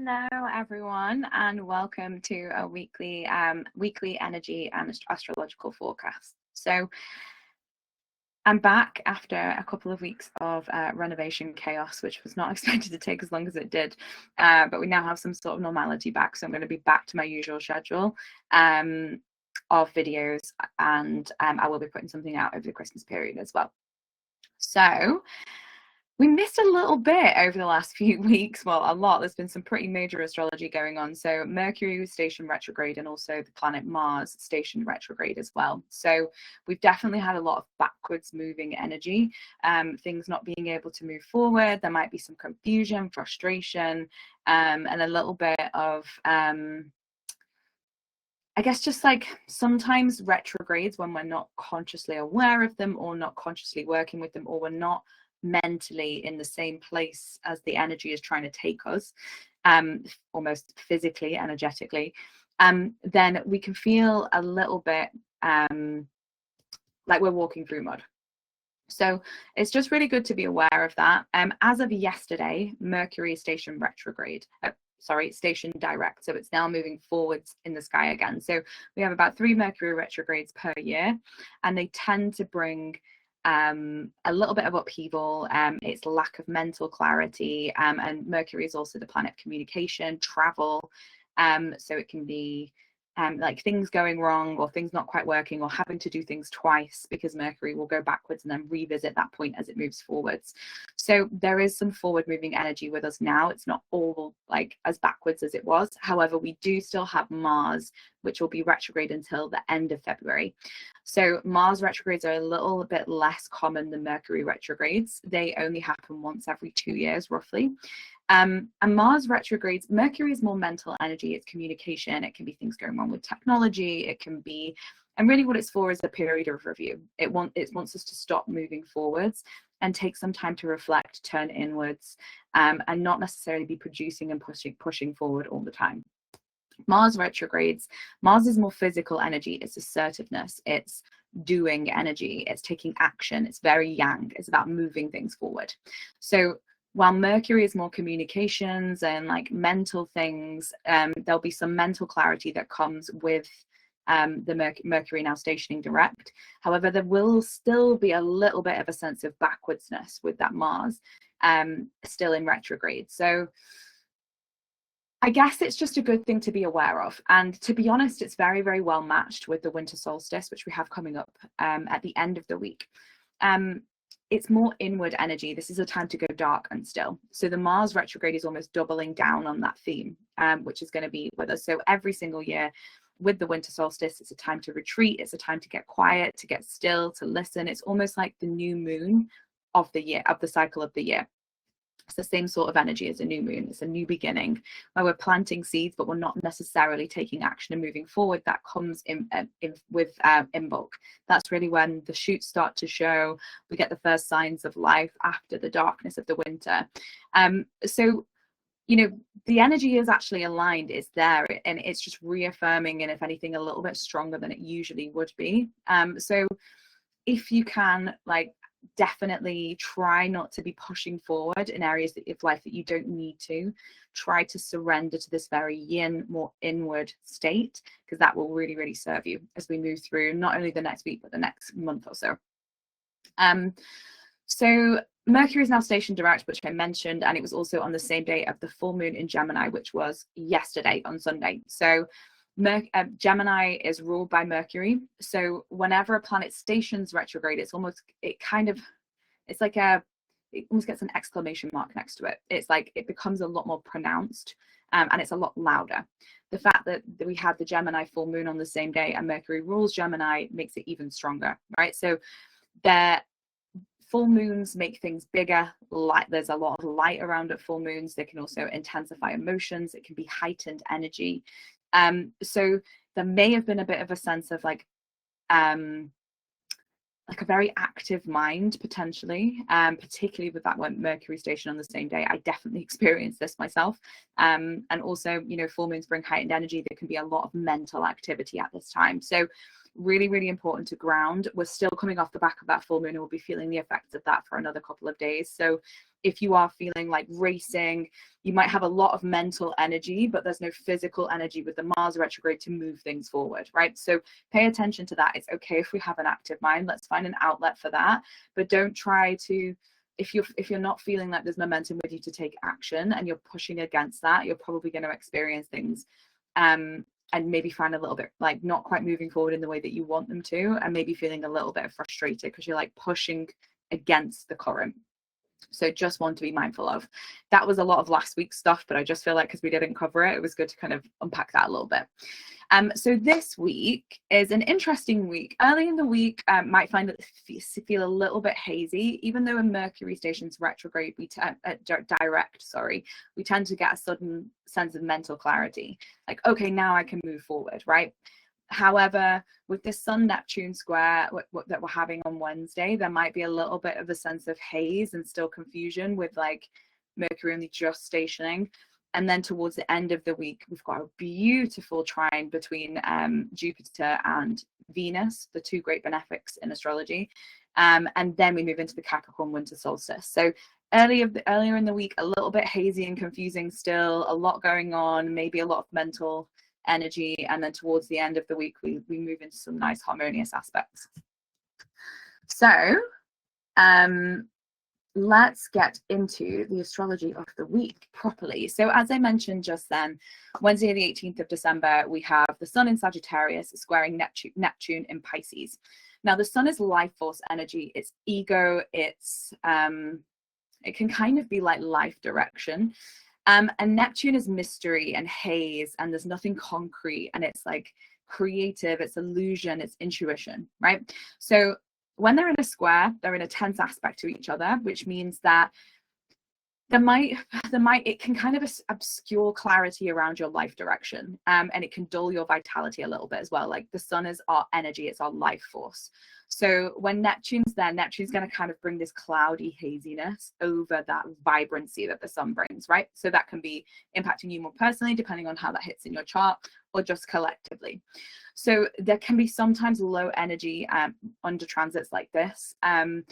Hello everyone, and welcome to a weekly energy and astrological forecast. So I'm back after a couple of weeks of renovation chaos, which was not expected to take as long as it did, but we now have some sort of normality back, so I'm going to be back to my usual schedule of videos, and I will be putting something out over the Christmas period as well. So we missed a little bit over the last few weeks. Well, a lot. There's been some pretty major astrology going on. So Mercury was stationed retrograde, and also the planet Mars stationed retrograde as well. So we've definitely had a lot of backwards moving energy, things not being able to move forward. There might be some confusion, frustration, and a little bit of I guess just like sometimes retrogrades, when we're not consciously aware of them or not consciously working with them, or we're not mentally in the same place as the energy is trying to take us, almost physically, energetically, then we can feel a little bit like we're walking through mud. So it's just really good to be aware of that. As of yesterday, Mercury is stationed retrograde. Stationed direct, so it's now moving forwards in the sky again. So we have about 3 Mercury retrogrades per year, and they tend to bring a little bit of upheaval. It's lack of mental clarity, and Mercury is also the planet of communication, travel, so it can be like things going wrong, or things not quite working, or having to do things twice, because Mercury will go backwards and then revisit that point as it moves forwards. So there is some forward moving energy with us now. It's not all like as backwards as it was. However, we do still have Mars, which will be retrograde until the end of February. So Mars retrogrades are a little bit less common than Mercury retrogrades. They only happen once every 2 years, roughly. And Mars retrogrades, Mercury is more mental energy, it's communication, it can be things going wrong with technology, it can be, and really what it's for is a period of review. It wants us to stop moving forwards and take some time to reflect, turn inwards, and not necessarily be producing and pushing forward all the time. Mars retrogrades, Mars is more physical energy, it's assertiveness, it's doing energy, it's taking action, it's very yang, it's about moving things forward. So while Mercury is more communications and like mental things, there'll be some mental clarity that comes with the Mercury now stationing direct. However, there will still be a little bit of a sense of backwardsness with that Mars still in retrograde. So I guess it's just a good thing to be aware of. And to be honest, it's very, very well matched with the Winter Solstice, which we have coming up at the end of the week. It's more inward energy. This is a time to go dark and still. So the Mars retrograde is almost doubling down on that theme, which is going to be with us. So every single year with the Winter Solstice, it's a time to retreat. It's a time to get quiet, to get still, to listen. It's almost like the new moon of the year, of the cycle of the year. It's the same sort of energy as a new moon. It's a new beginning where we're planting seeds, but we're not necessarily taking action and moving forward. That comes in bulk. That's really when the shoots start to show. We get the first signs of life after the darkness of the winter. So, you know, the energy is actually aligned. It's there, and it's just reaffirming, and if anything, a little bit stronger than it usually would be. So if you can, like, definitely try not to be pushing forward in areas of life that you don't need to. Try to surrender to this very yin, more inward state, because that will really, really serve you as we move through not only the next week, but the next month or so. So Mercury is now stationed direct, which I mentioned, and it was also on the same day of the full moon in Gemini, which was yesterday on Sunday. So Gemini is ruled by Mercury. So whenever a planet stations retrograde, it almost gets an exclamation mark next to it. It's like it becomes a lot more pronounced, and it's a lot louder. The fact that we have the Gemini full moon on the same day and Mercury rules Gemini makes it even stronger, right? So their full moons make things bigger. There's a lot of light around at full moons. They can also intensify emotions. It can be heightened energy. So there may have been a bit of a sense of like a very active mind potentially, particularly with that one Mercury station on the same day. I definitely experienced this myself. And also, you know, full moons bring heightened energy. There can be a lot of mental activity at this time. So really, really important to ground. We're still coming off the back of that full moon and we'll be feeling the effects of that for another couple of days. So if you are feeling like racing, you might have a lot of mental energy, but there's no physical energy with the Mars retrograde to move things forward, right? So pay attention to that. It's okay if we have an active mind. Let's find an outlet for that, but don't try to, if you're not feeling like there's momentum with you to take action and you're pushing against that, you're probably going to experience things and maybe find a little bit like not quite moving forward in the way that you want them to, and maybe feeling a little bit frustrated because you're like pushing against the current. So just want to be mindful of that. Was a lot of last week's stuff, but I just feel like because we didn't cover it, it was good to kind of unpack that a little bit. So this week is an interesting week. Early in the week, might find it feel a little bit hazy, even though in Mercury station's retrograde, we tend to get a sudden sense of mental clarity. Like, okay, now I can move forward, right? However, with this Sun-Neptune square that we're having on Wednesday, there might be a little bit of a sense of haze and still confusion with like Mercury only just stationing. And then towards the end of the week, we've got a beautiful trine between Jupiter and Venus, the two great benefics in astrology. And then we move into the Capricorn winter solstice. So earlier in the week, a little bit hazy and confusing still, a lot going on, maybe a lot of mental energy. And then towards the end of the week, we move into some nice harmonious aspects. So let's get into the astrology of the week properly. So as I mentioned just then, Wednesday the 18th of December, we have the Sun in Sagittarius squaring Neptune in Pisces. Now the Sun is life force energy, it's ego, it's it can kind of be like life direction. And Neptune is mystery and haze, and there's nothing concrete, and it's like creative, it's illusion, it's intuition, right? So when they're in a square, they're in a tense aspect to each other, which means that it can kind of obscure clarity around your life direction, and it can dull your vitality a little bit as well. Like the Sun is our energy, it's our life force. So when Neptune's there, Neptune's going to kind of bring this cloudy haziness over that vibrancy that the Sun brings, right? So that can be impacting you more personally, depending on how that hits in your chart, or just collectively. So there can be sometimes low energy under transits like this. And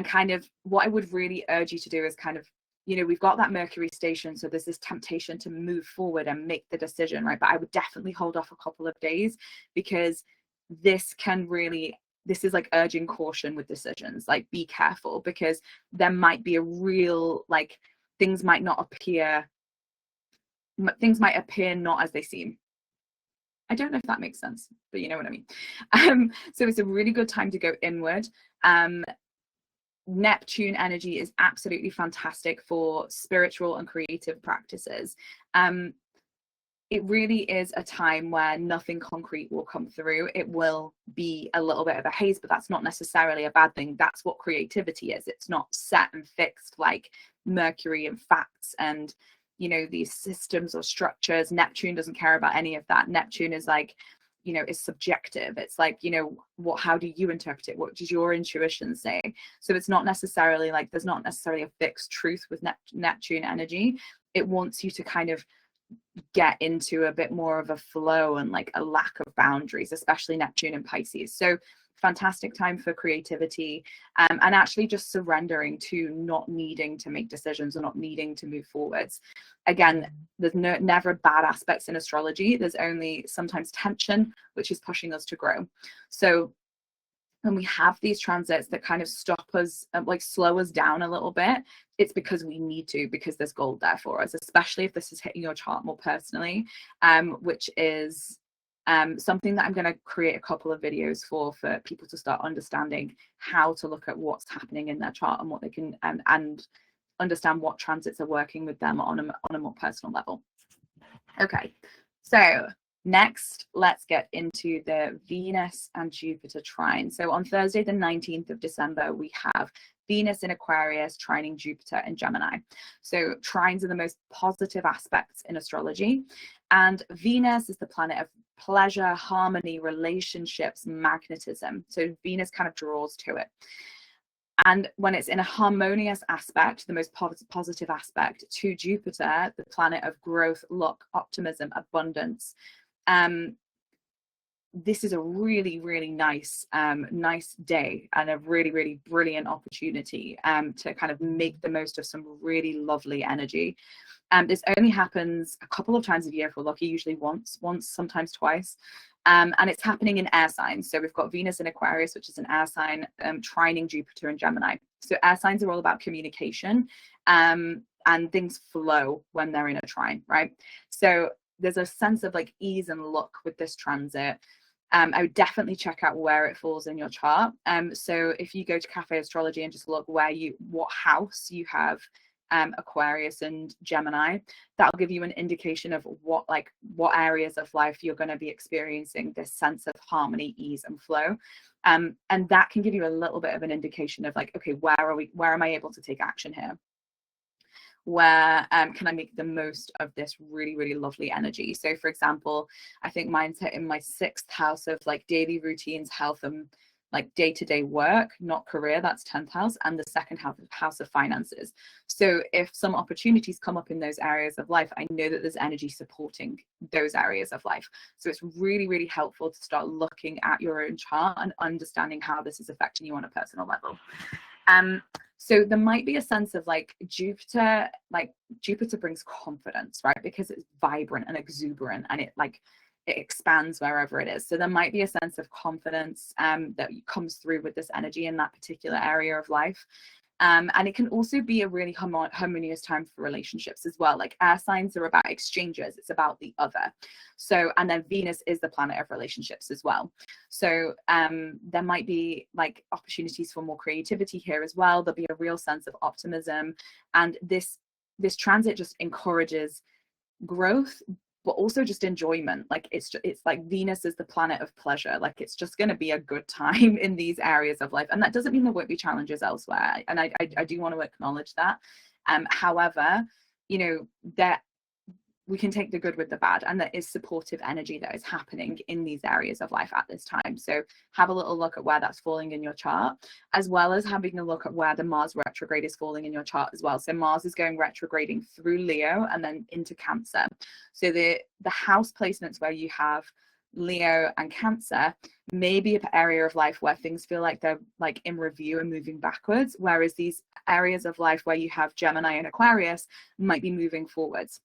kind of what I would really urge you to do is kind of, you know, we've got that Mercury station, so there's this temptation to move forward and make the decision, right? But I would definitely hold off a couple of days, because this is like urging caution with decisions. Like, be careful, because there might be a real, like, things might appear not as they seem. I don't know if that makes sense, but you know what I mean. So it's a really good time to go inward. Neptune energy is absolutely fantastic for spiritual and creative practices. It really is a time where nothing concrete will come through. It will be a little bit of a haze, but that's not necessarily a bad thing. That's what creativity is. It's not set and fixed like Mercury and facts and, you know, these systems or structures. Neptune doesn't care about any of that. Neptune is like, you know, is subjective. It's like, you know, how do you interpret it? What does your intuition say? So it's not necessarily like, there's not necessarily a fixed truth with Neptune energy. It wants you to kind of get into a bit more of a flow and like a lack of boundaries, especially Neptune and Pisces. So fantastic time for creativity, and actually just surrendering to not needing to make decisions or not needing to move forwards. Again, there's never bad aspects in astrology. There's only sometimes tension, which is pushing us to grow. So when we have these transits that kind of stop us, like slow us down a little bit, it's because we need to, because there's gold there for us, especially if this is hitting your chart more personally, which is something that I'm going to create a couple of videos for people to start understanding how to look at what's happening in their chart and what they can, and understand what transits are working with them on a more personal level. Okay, so next, let's get into the Venus and Jupiter trine. So on Thursday, the 19th of December, we have Venus in Aquarius trining Jupiter in Gemini. So trines are the most positive aspects in astrology. And Venus is the planet of pleasure, harmony, relationships, magnetism. So Venus kind of draws to it. And when it's in a harmonious aspect, the most positive aspect to Jupiter, the planet of growth, luck, optimism, abundance, this is a really, really nice day and a really, really brilliant opportunity to kind of make the most of some really lovely energy. This only happens a couple of times a year if we're lucky, usually once, sometimes twice. And it's happening in air signs. So we've got Venus in Aquarius, which is an air sign, trining Jupiter in Gemini. So air signs are all about communication, and things flow when they're in a trine, right? So there's a sense of like ease and luck with this transit. I would definitely check out where it falls in your chart. So if you go to Cafe Astrology and just look what house you have Aquarius and Gemini, that'll give you an indication of what areas of life you're going to be experiencing this sense of harmony, ease, and flow. And that can give you a little bit of an indication of like, okay, where am I able to take action here? Where can I make the most of this really, really lovely energy? So for example, I think mine's hit in my 6th house of like daily routines, health, and like day-to-day work, not career, that's 10th house, and the 2nd house of finances. So if some opportunities come up in those areas of life, I know that there's energy supporting those areas of life. So it's really, really helpful to start looking at your own chart and understanding how this is affecting you on a personal level. So there might be a sense of like Jupiter brings confidence, right? Because it's vibrant and exuberant, and it expands wherever it is. So there might be a sense of confidence that comes through with this energy in that particular area of life. And it can also be a really harmonious time for relationships as well. Like air signs are about exchanges, it's about the other. So, and then Venus is the planet of relationships as well. So there might be like opportunities for more creativity here as well. There'll be a real sense of optimism, and this transit just encourages growth, but also just enjoyment. Like it's like Venus is the planet of pleasure. Like it's just going to be a good time in these areas of life. And that doesn't mean there won't be challenges elsewhere. And I do want to acknowledge that. However, you know, that we can take the good with the bad, and there is supportive energy that is happening in these areas of life at this time. So have a little look at where that's falling in your chart, as well as having a look at where the Mars retrograde is falling in your chart as well. So Mars is going retrograding through Leo and then into Cancer. So the house placements where you have Leo and Cancer may be an area of life where things feel like they're like in review and moving backwards, whereas these areas of life where you have Gemini and Aquarius might be moving forwards.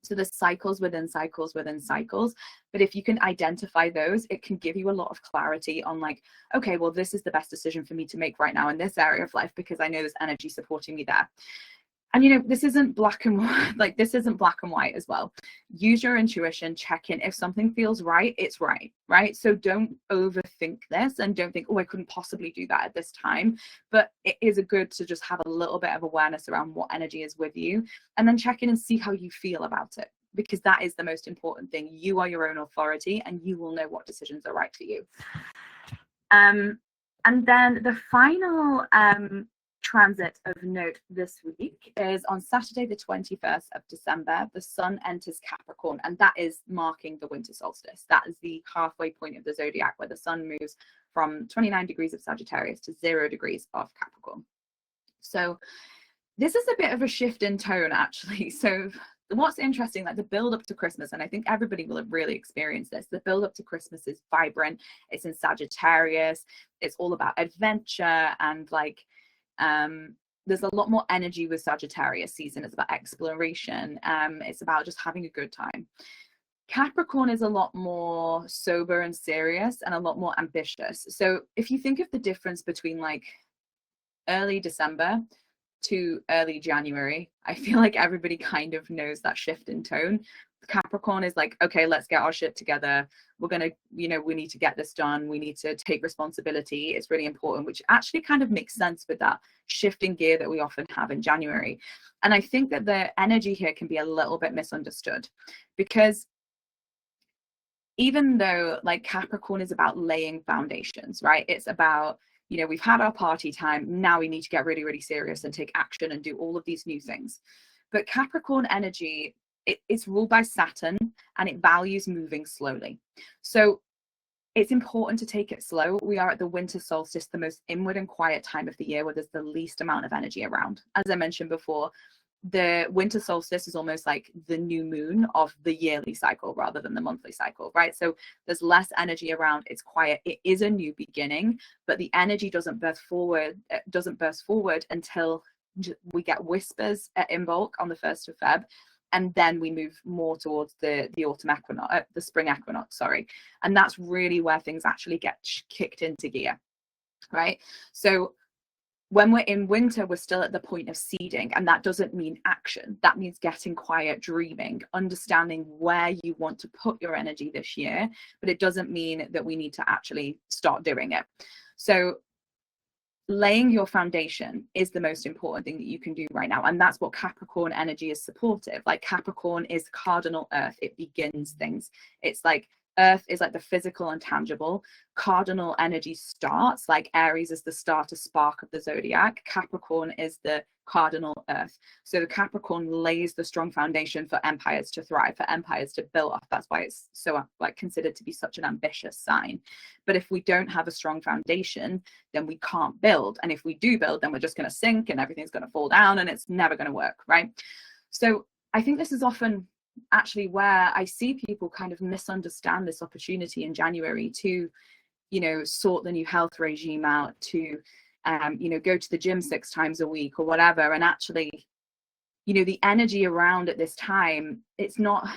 So there's cycles within cycles within cycles. But if you can identify those, it can give you a lot of clarity on like, okay, well, this is the best decision for me to make right now in this area of life, because I know there's energy supporting me there. And, you know, this isn't black and white, like this isn't black and white as well. Use your intuition, check in. If something feels right, it's right, right? So don't overthink this and don't think, oh, I couldn't possibly do that at this time. But it is good to just have a little bit of awareness around what energy is with you, and then check in and see how you feel about it, because that is the most important thing. You are your own authority, and you will know what decisions are right for you. And then the final transit of note this week is on Saturday the 21st of December. The Sun enters Capricorn, and that is marking the winter solstice. That is the halfway point of the zodiac, where the Sun moves from 29 degrees of Sagittarius to 0 degrees of Capricorn. So this is a bit of a shift in tone, actually. So what's interesting, like the build up to Christmas, and I think everybody will have really experienced this, the build up to Christmas is vibrant. It's in Sagittarius. It's all about adventure, and like there's a lot more energy with Sagittarius season. It's about exploration. It's about just having a good time. Capricorn is a lot more sober and serious, and a lot more ambitious. So if you think of the difference between like early December to early January, I feel like everybody kind of knows that shift in tone. Capricorn is like, okay, let's get our shit together. We're going to, you know, we need to get this done. We need to take responsibility. It's really important, which actually kind of makes sense with that shifting gear that we often have in January. And I think that the energy here can be a little bit misunderstood, because even though like Capricorn is about laying foundations, right? It's about, you know, we've had our party time. Now we need to get really, really serious and take action and do all of these new things. But Capricorn energy, it's ruled by Saturn, and it values moving slowly. So it's important to take it slow. We are at the winter solstice, the most inward and quiet time of the year, where there's the least amount of energy around. As I mentioned before, the winter solstice is almost like the new moon of the yearly cycle rather than the monthly cycle, right? So there's less energy around, it's quiet, it is a new beginning, but the energy doesn't burst forward until we get whispers in bulk on the 1st of Feb, and then we move more towards the autumn equinox, the spring equinox, sorry. And that's really where things actually get kicked into gear, right? So when we're in winter, we're still at the point of seeding, and that doesn't mean action. That means getting quiet, dreaming, understanding where you want to put your energy this year, but it doesn't mean that we need to actually start doing it. So laying your foundation is the most important thing that you can do right now, and that's what Capricorn energy is supportive. Like, Capricorn is cardinal earth, it begins things. It's like earth is like the physical and tangible. Cardinal energy starts, like Aries is the starter spark of the zodiac. Capricorn is the cardinal earth. So the Capricorn lays the strong foundation for empires to thrive, for empires to build off. That's why it's so like considered to be such an ambitious sign. But if we don't have a strong foundation, then we can't build. And if we do build, then we're just going to sink and everything's going to fall down and it's never going to work, right? So I think this is often actually where I see people kind of misunderstand this opportunity in January to, you know, sort the new health regime out, to, you know, go to the gym 6 times a week or whatever. And actually, you know, the energy around at this time, it's not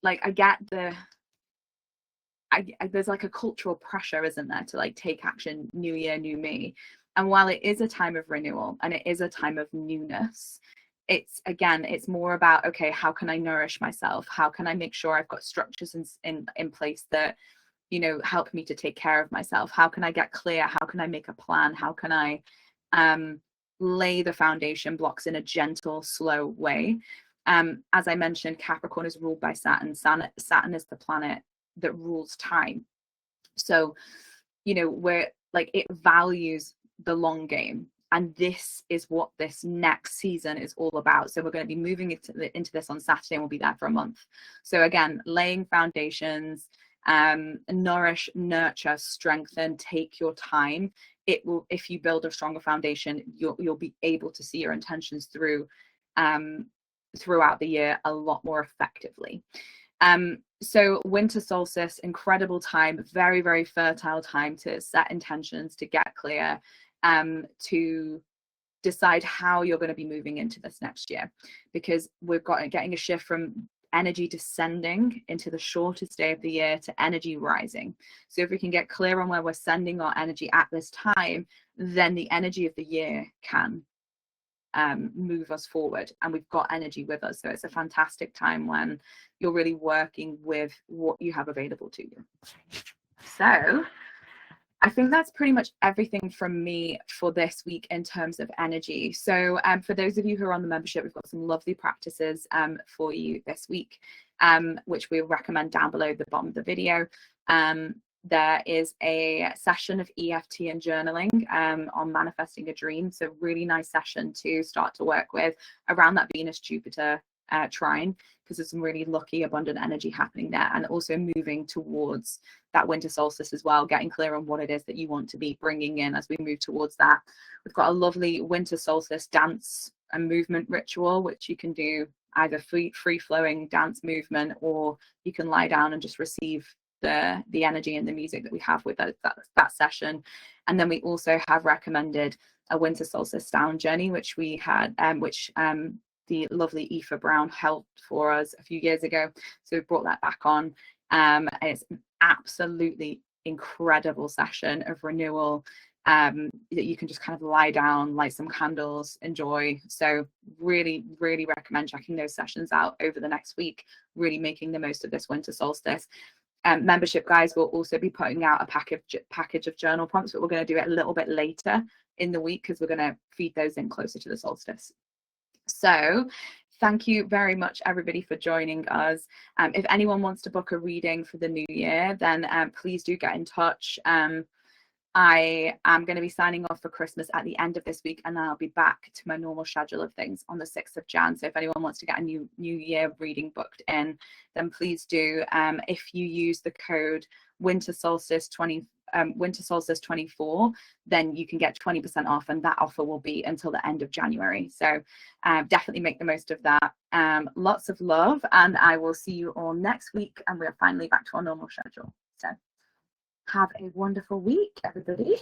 like, I get there's like a cultural pressure, isn't there, to like take action, new year, new me. And while it is a time of renewal and it is a time of newness, it's more about, okay, how can I nourish myself? How can I make sure I've got structures in place that, you know, help me to take care of myself? How can I get clear? How can I make a plan? How can I lay the foundation blocks in a gentle, slow way? As I mentioned, Capricorn is ruled by Saturn. Saturn is the planet that rules time. So, you know, we're like, it values the long game. And this is what this next season is all about. So we're going to be moving into this on Saturday, and we'll be there for a month. So again, laying foundations, nourish, nurture, strengthen, take your time. It will, if you build a stronger foundation, you'll be able to see your intentions through throughout the year a lot more effectively. So winter solstice, incredible time, very, very fertile time to set intentions, to get clear, to decide how you're going to be moving into this next year, because we've got getting a shift from energy descending into the shortest day of the year to energy rising. So if we can get clear on where we're sending our energy at this time, then the energy of the year can move us forward, and we've got energy with us. So it's a fantastic time when you're really working with what you have available to you. So I think that's pretty much everything from me for this week in terms of energy. So for those of you who are on the membership, we've got some lovely practices for you this week, which we recommend down below the bottom of the video. There is a session of EFT and journaling on manifesting a dream. So really nice session to start to work with around that Venus-Jupiter trine, because there's some really lucky, abundant energy happening there, and also moving towards that winter solstice as well, getting clear on what it is that you want to be bringing in as we move towards that. We've got a lovely winter solstice dance and movement ritual, which you can do either free-flowing dance movement, or you can lie down and just receive the energy and the music that we have with that session. And then we also have recommended a winter solstice sound journey, which we had, the lovely Aoife Brown held for us a few years ago. So we brought that back on. And it's an absolutely incredible session of renewal that you can just kind of lie down, light some candles, enjoy. So really, really recommend checking those sessions out over the next week, really making the most of this winter solstice. Membership guys will also be putting out a package of journal prompts, but we're going to do it a little bit later in the week because we're going to feed those in closer to the solstice. So thank you very much, everybody, for joining us. If anyone wants to book a reading for the new year, then please do get in touch. I am going to be signing off for Christmas at the end of this week, and then I'll be back to my normal schedule of things on the 6th of Jan. So if anyone wants to get a new year reading booked in, then please do. If you use the code Winter Solstice 24, then you can get 20% off, and that offer will be until the end of January. So definitely make the most of that. Lots of love, and I will see you all next week, and we're finally back to our normal schedule. So have a wonderful week, everybody.